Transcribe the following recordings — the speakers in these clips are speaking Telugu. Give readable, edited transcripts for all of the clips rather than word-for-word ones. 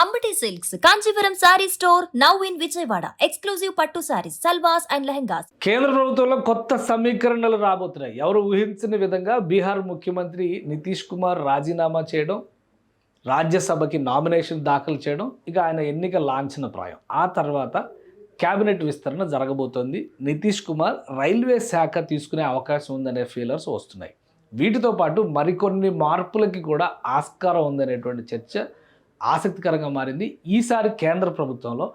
Ambati Silks, Kanchipuram Saree Store, now in Vijayawada. Exclusive Pattu Sarees, Salwas and Lehengas. కేంద్ర ప్రభుత్వంలో కొత్త సమీకరణలు రాబోతున్నాయి. ఎవరు ఊహించని విధంగా బీహార్ ముఖ్యమంత్రి నితీష్ కుమార్ రాజీనామా చేయడం, రాజ్యసభకి నామినేషన్ దాఖలు చేయడం, ఇక ఆయన ఎన్నిక లాంఛనప్రాయం. ఆ తర్వాత క్యాబినెట్ విస్తరణ జరగబోతోంది. నితీష్ కుమార్ రైల్వే శాఖ తీసుకునే అవకాశం ఉందనే ఫీలర్స్ వస్తున్నాయి. వీటితో పాటు మరికొన్ని మార్పులకి కూడా ఆస్కారం ఉందనేటువంటి చర్చ ఆసక్తికరంగా మారింది. ఈసారి కేంద్ర ప్రభుత్వంలో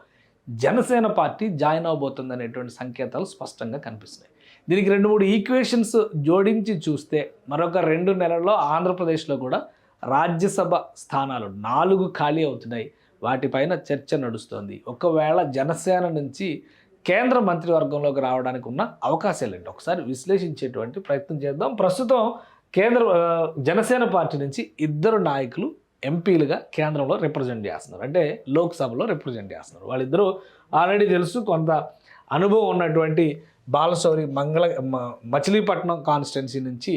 జనసేన పార్టీ జాయిన్ అవబోతుందనేటువంటి సంకేతాలు స్పష్టంగా కనిపిస్తున్నాయి. దీనికి 2-3 ఈక్వేషన్స్ జోడించి చూస్తే మరొక 2 నెలల్లో ఆంధ్రప్రదేశ్లో కూడా రాజ్యసభ స్థానాలు 4 ఖాళీ అవుతున్నాయి. వాటిపైన చర్చ నడుస్తోంది. ఒకవేళ జనసేన నుంచి కేంద్ర మంత్రివర్గంలోకి రావడానికి ఉన్న అవకాశాలు ఏంటి ఒకసారి విశ్లేషించేటువంటి ప్రయత్నం చేద్దాం. ప్రస్తుతం జనసేన పార్టీ నుంచి 2 నాయకులు ఎంపీలుగా కేంద్రంలో రిప్రజెంట్ చేస్తున్నారు, అంటే లోక్సభలో రిప్రజెంట్ చేస్తున్నారు. వాళ్ళిద్దరూ ఆల్రెడీ తెలుసు, కొంత అనుభవం ఉన్నటువంటి బాలశౌరి మచిలీపట్నం కాన్స్టిట్యున్సీ నుంచి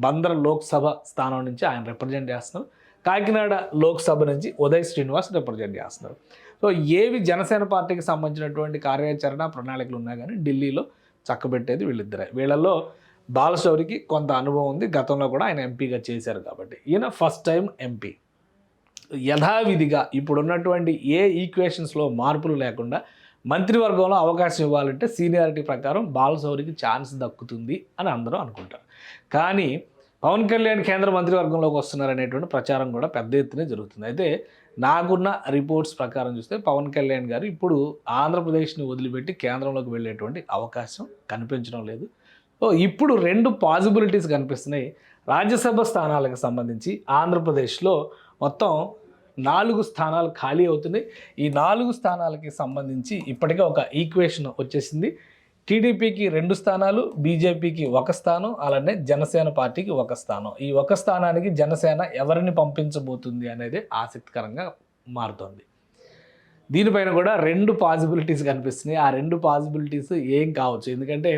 బందర్ లోక్సభ స్థానం నుంచి ఆయన రిప్రజెంట్ చేస్తున్నారు. కాకినాడ లోక్సభ నుంచి ఉదయ్ శ్రీనివాస్ రిప్రజెంట్ చేస్తున్నారు. సో ఏవి జనసేన పార్టీకి సంబంధించినటువంటి కార్యాచరణ ప్రణాళికలు ఉన్నా కానీ ఢిల్లీలో చక్కబెట్టేది వీళ్ళిద్దరే. వీళ్ళల్లో బాలశౌరికి కొంత అనుభవం ఉంది, గతంలో కూడా ఆయన ఎంపీగా చేశారు కాబట్టి ఈయన ఫస్ట్ టైం ఎంపీ. యథావిధిగా ఇప్పుడున్నటువంటి ఏ ఈక్వేషన్స్లో మార్పులు లేకుండా మంత్రివర్గంలో అవకాశం ఇవ్వాలంటే సీనియారిటీ ప్రకారం బాలశౌరికి ఛాన్స్ దక్కుతుంది అని అందరూ అనుకుంటారు. కానీ పవన్ కళ్యాణ్ కేంద్ర మంత్రివర్గంలోకి వస్తున్నారనేటువంటి ప్రచారం కూడా పెద్ద ఎత్తునే జరుగుతుంది. అయితే నాకున్న రిపోర్ట్స్ ప్రకారం చూస్తే పవన్ కళ్యాణ్ గారు ఇప్పుడు ఆంధ్రప్రదేశ్ని వదిలిపెట్టి కేంద్రంలోకి వెళ్ళేటువంటి అవకాశం కనిపించడం లేదు. సో ఇప్పుడు 2 పాసిబిలిటీస్ కనిపిస్తున్నాయి. రాజ్యసభ స్థానాలకు సంబంధించి ఆంధ్రప్రదేశ్లో మొత్తం 4 స్థానాలు ఖాళీ అవుతున్నాయి. ఈ 4 స్థానాలకి సంబంధించి ఇప్పటికే ఒక ఈక్వేషన్ వచ్చేసింది. టీడీపీకి 2 స్థానాలు, బీజేపీకి 1 స్థానం, అలానే జనసేన పార్టీకి 1 స్థానం. ఈ 1 స్థానానికి జనసేన ఎవరిని పంపించబోతుంది అనేది ఆసక్తికరంగా మారుతోంది. దీనిపైన కూడా 2 పాసిబిలిటీస్ కనిపిస్తున్నాయి. ఆ 2 పాసిబిలిటీస్ ఏం కావచ్చు, ఎందుకంటే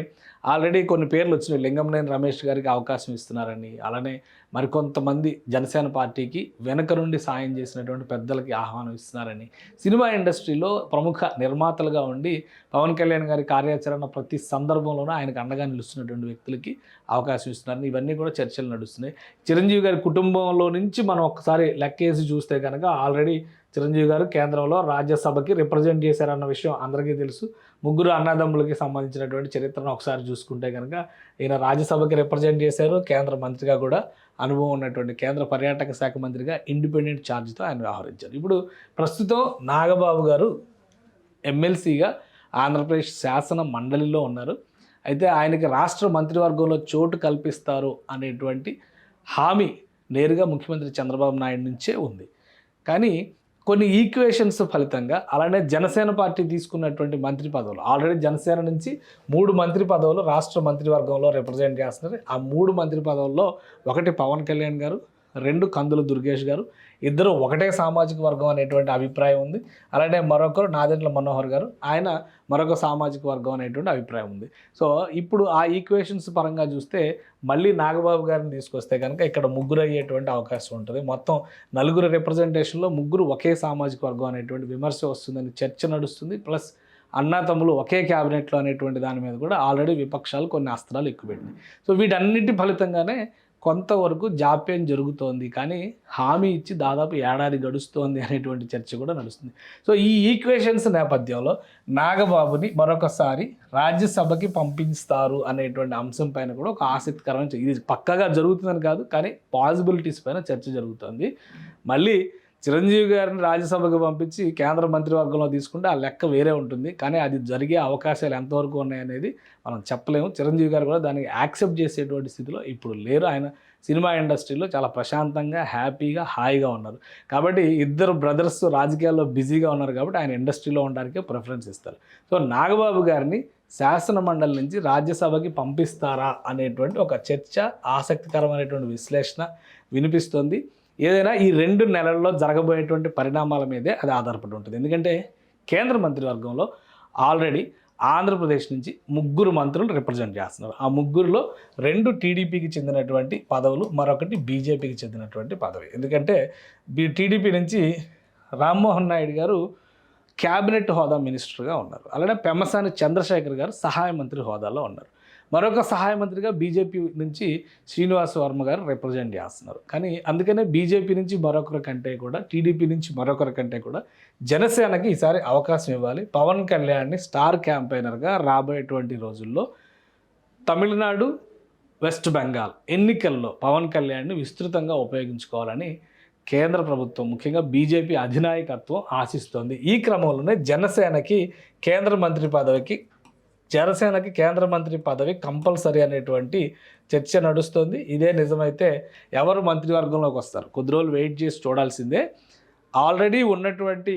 ఆల్రెడీ కొన్ని పేర్లు వచ్చినాయి. లింగంనేని రమేష్ గారికి అవకాశం ఇస్తున్నారని, అలానే మరికొంతమంది జనసేన పార్టీకి వెనక నుండి సాయం చేసినటువంటి పెద్దలకి ఆహ్వానం ఇస్తున్నారని, సినిమా ఇండస్ట్రీలో ప్రముఖ నిర్మాతలుగా ఉండి పవన్ కళ్యాణ్ గారి కార్యాచరణ ప్రతి సందర్భంలోనూ ఆయనకు అండగా నిలుస్తున్నటువంటి వ్యక్తులకి అవకాశం ఇస్తున్నారని, ఇవన్నీ కూడా చర్చలు నడుస్తున్నాయి. చిరంజీవి గారి కుటుంబంలో నుంచి మనం ఒకసారి లెక్కేసి చూస్తే కనుక ఆల్రెడీ చిరంజీవి గారు కేంద్రంలో రాజ్యసభకి రిప్రజెంట్ చేశారన్న విషయం అందరికీ తెలుసు. 3 అన్నదమ్ములకి సంబంధించినటువంటి చరిత్రను ఒకసారి చూసుకుంటే కనుక ఈయన రాజ్యసభకి రిప్రజెంట్ చేశారు. కేంద్ర మంత్రిగా కూడా అనుభవం ఉన్నటువంటి కేంద్ర పర్యాటక శాఖ మంత్రిగా ఇండిపెండెంట్ ఛార్జ్తో ఆయన వ్యవహరించారు. ఇప్పుడు ప్రస్తుతం నాగబాబు గారు ఎమ్మెల్సీగా ఆంధ్రప్రదేశ్ శాసన మండలిలో ఉన్నారు. అయితే ఆయనకి రాష్ట్ర మంత్రివర్గంలో చోటు కల్పిస్తారు అనేటువంటి హామీ నేరుగా ముఖ్యమంత్రి చంద్రబాబు నాయుడు నుంచే ఉంది. కానీ కొన్ని ఈక్వేషన్స్ ఫలితంగా, అలానే జనసేన పార్టీ తీసుకున్నటువంటి మంత్రి పదవులు, ఆల్రెడీ జనసేన నుంచి 3 మంత్రి పదవులు రాష్ట్ర మంత్రివర్గంలో రిప్రజెంట్ చేస్తున్నారు. ఆ 3 మంత్రి పదవుల్లో ఒకటి పవన్ కళ్యాణ్ గారు, 2 కందుల దుర్గేష్ గారు, ఇద్దరు ఒకటే సామాజిక వర్గం అనేటువంటి అభిప్రాయం ఉంది. అలానే మరొకరు నాదెండ్ల మనోహర్ గారు, ఆయన మరొక సామాజిక వర్గం అనేటువంటి అభిప్రాయం ఉంది. సో ఇప్పుడు ఆ ఈక్వేషన్స్ పరంగా చూస్తే మళ్ళీ నాగబాబు గారిని తీసుకొస్తే కనుక ఇక్కడ 3 అయ్యేటువంటి అవకాశం ఉంటుంది. మొత్తం 4 రిప్రజెంటేషన్లో 3 ఒకే సామాజిక వర్గం అనేటువంటి విమర్శ వస్తుందని చర్చ నడుస్తుంది. ప్లస్ అన్నాతమ్ములు ఒకే క్యాబినెట్లో అనేటువంటి దాని మీద కూడా ఆల్రెడీ విపక్షాలు కొన్ని అస్త్రాలు ఎక్కుపెట్టినాయి. సో వీటన్నిటి ఫలితంగానే కొంతవరకు జాప్యం జరుగుతోంది, కానీ హామీ ఇచ్చి దాదాపు ఏడాది గడుస్తోంది అనేటువంటి చర్చ కూడా నడుస్తుంది. సో ఈ ఈక్వేషన్స్ నేపథ్యంలో నాగబాబుని మరొకసారి రాజ్యసభకి పంపిస్తారు అనేటువంటి అంశం పైన కూడా ఒక ఆసక్తికరమైన, ఇది పక్కగా జరుగుతుందని కాదు కానీ పాసిబిలిటీస్ పైన చర్చ జరుగుతుంది. మళ్ళీ చిరంజీవి గారిని రాజ్యసభకు పంపించి కేంద్ర మంత్రివర్గంలో తీసుకుంటే ఆ లెక్క వేరే ఉంటుంది, కానీ అది జరిగే అవకాశాలు ఎంతవరకు ఉన్నాయనేది మనం చెప్పలేము. చిరంజీవి గారు కూడా దానికి యాక్సెప్ట్ చేసేటువంటి స్థితిలో ఇప్పుడు లేరు. ఆయన సినిమా ఇండస్ట్రీలో చాలా ప్రశాంతంగా, హ్యాపీగా, హాయిగా ఉన్నారు. కాబట్టి 2 బ్రదర్స్ రాజకీయాల్లో బిజీగా ఉన్నారు కాబట్టి ఆయన ఇండస్ట్రీలో ఉండడానికే ప్రిఫరెన్స్ ఇస్తారు. సో నాగబాబు గారిని శాసన మండలి నుంచి రాజ్యసభకి పంపిస్తారా అనేటువంటి ఒక చర్చ, ఆసక్తికరమైనటువంటి విశ్లేషణ వినిపిస్తుంది. ఏదైనా ఈ 2 నెలల్లో జరగబోయేటువంటి పరిణామాల మీదే అది ఆధారపడి ఉంటుంది. ఎందుకంటే కేంద్ర మంత్రివర్గంలో ఆల్రెడీ ఆంధ్రప్రదేశ్ నుంచి 3 మంత్రులు రిప్రజెంట్ చేస్తున్నారు. ఆ 3లో 2 టీడీపీకి చెందినటువంటి పదవులు, మరొకటి బీజేపీకి చెందినటువంటి పదవి. ఎందుకంటే టీడీపీ నుంచి రామ్మోహన్ నాయుడు గారు క్యాబినెట్ హోదా మినిస్టర్గా ఉన్నారు. అలానే పెమ్మసాని చంద్రశేఖర్ గారు సహాయ మంత్రి హోదాలో ఉన్నారు. మరొక సహాయ మంత్రిగా బీజేపీ నుంచి శ్రీనివాస వర్మ గారు రిప్రజెంట్ చేస్తున్నారు. కానీ అందుకనే బీజేపీ నుంచి మరొకరి కంటే కూడా, టీడీపీ నుంచి మరొకరి కంటే కూడా జనసేనకి ఈసారి అవకాశం ఇవ్వాలి. పవన్ కళ్యాణ్ని స్టార్ క్యాంపెయినర్గా రాబోయేటువంటి రోజుల్లో తమిళనాడు, వెస్ట్ బెంగాల్ ఎన్నికల్లో పవన్ కళ్యాణ్ని విస్తృతంగా ఉపయోగించుకోవాలని కేంద్ర ప్రభుత్వం, ముఖ్యంగా బీజేపీ అధినాయకత్వం ఆశిస్తోంది. ఈ క్రమంలోనే జనసేనకి కేంద్ర మంత్రి పదవి కంపల్సరీ అనేటువంటి చర్చ నడుస్తుంది. ఇదే నిజమైతే ఎవరు మంత్రివర్గంలోకి వస్తారు కొద్ది రోజులు వెయిట్ చేసి చూడాల్సిందే. ఆల్రెడీ ఉన్నటువంటి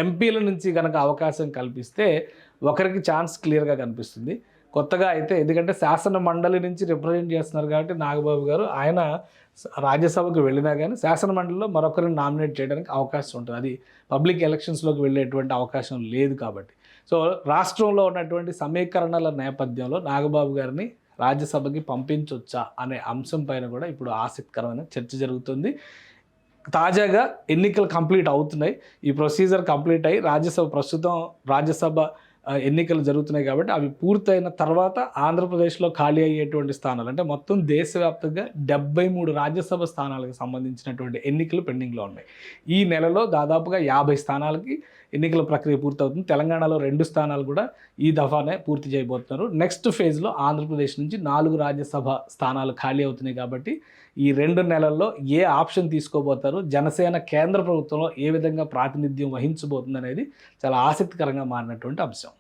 ఎంపీల నుంచి కనుక అవకాశం కల్పిస్తే ఒకరికి ఛాన్స్ క్లియర్గా కనిపిస్తుంది. కొత్తగా అయితే ఎందుకంటే శాసన మండలి నుంచి రిప్రజెంట్ చేస్తున్నారు కాబట్టి నాగబాబు గారు, ఆయన రాజ్యసభకు వెళ్ళినా కానీ శాసన మండలిలో మరొకరిని నామినేట్ చేయడానికి అవకాశం ఉంటుంది. అది పబ్లిక్ ఎలక్షన్స్లోకి వెళ్ళేటువంటి అవకాశం లేదు కాబట్టి. సో రాష్ట్రంలో ఉన్నటువంటి సమీకరణల నేపథ్యంలో నాగబాబు గారిని రాజ్యసభకి పంపించవచ్చా అనే అంశం పైన కూడా ఇప్పుడు ఆసక్తికరమైన చర్చ జరుగుతుంది. తాజాగా ఎన్నికలు కంప్లీట్ అవుతున్నాయి. ఈ ప్రొసీజర్ కంప్లీట్ అయ్యి రాజ్యసభ ఎన్నికలు జరుగుతున్నాయి కాబట్టి అవి పూర్తయిన తర్వాత ఆంధ్రప్రదేశ్లో ఖాళీ అయ్యేటువంటి స్థానాలు, అంటే మొత్తం దేశవ్యాప్తంగా 73 రాజ్యసభ స్థానాలకు సంబంధించినటువంటి ఎన్నికలు పెండింగ్లో ఉన్నాయి. ఈ నెలలో దాదాపుగా 50 స్థానాలకి ఎన్నికల ప్రక్రియ పూర్తవుతుంది. తెలంగాణలో 2 స్థానాలు కూడా ఈ దఫానే పూర్తి చేయబోతున్నారు. నెక్స్ట్ ఫేజ్లో ఆంధ్రప్రదేశ్ నుంచి 4 రాజ్యసభ స్థానాలు ఖాళీ అవుతున్నాయి కాబట్టి ఈ 2 నెలల్లో ఏ ఆప్షన్ తీసుకోబోతారు, జనసేన కేంద్ర ప్రభుత్వంలో ఏ విధంగా ప్రాతినిధ్యం వహించబోతుంది అనేది చాలా ఆసక్తికరంగా మారినటువంటి అంశం.